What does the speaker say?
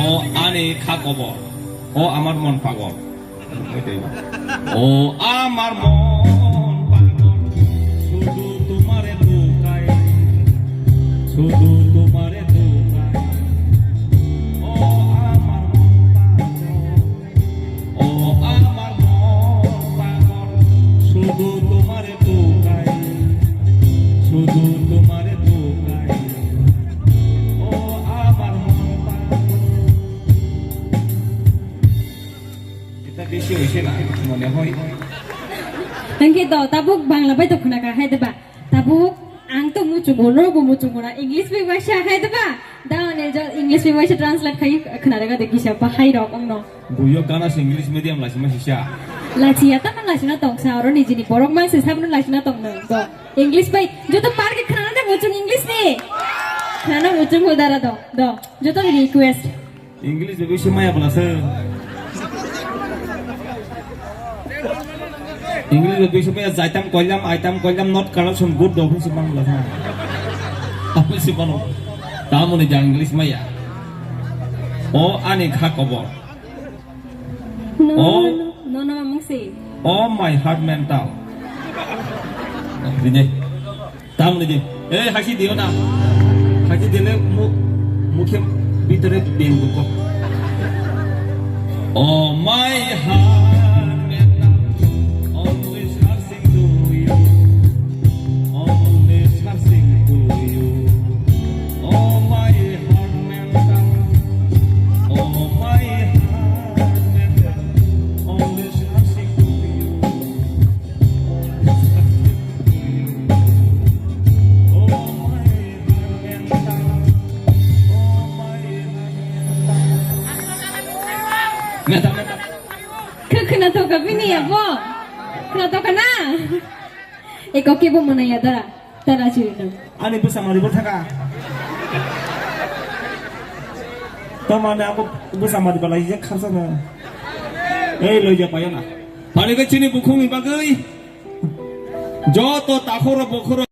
ও আনে খা কবর ও আমার মন পাগল ও আমার মন পাগল শুধু তোমারে দোকায় শুধু তোমারে দোকায় ও আমার মন পাগল ও আমার মন পাগল শুধু তোমারে দোকায় শুধু তোমারে দোকায় ও আমার মন পাগল এটা বেশি হইছে না মনে হয় Kita tabuk bangla bai tok khana ka hai deba tabuk ang to muchu bono bo muchu bona english bi basha hai deba da ne jo english bi basha translate khai khana daga dekhi sa ba hai rok ongno buyo kana english medium la sima sisa la chia ta man la sina tong sa ro ni jini borok man se sabno la sina tong no do english bai jo to par ke khana na muchu english ne khana muchu ho dara do jo to request english bi sima ya bala se English lebih supaya item kolam not corruption good dong sih bang lah. Apa sih bang? Tamu nih jangan English maya. Oh aneh hak kobo. No mamang sih. Oh my heart mental. Ini tamu nih. Haji dia na. Haji dia mungkin bitere bingung kok. Oh my heart. Kena tahu ke bini ya bo? Kena tahu kena? Kau kibo mana ya dara cerita. Ani bersama di bertaka. Teman aku bersama di balai jak khasa na. Lo je payah na. Paling kecil ni buku ni bagai. Jo to takhor bokhor.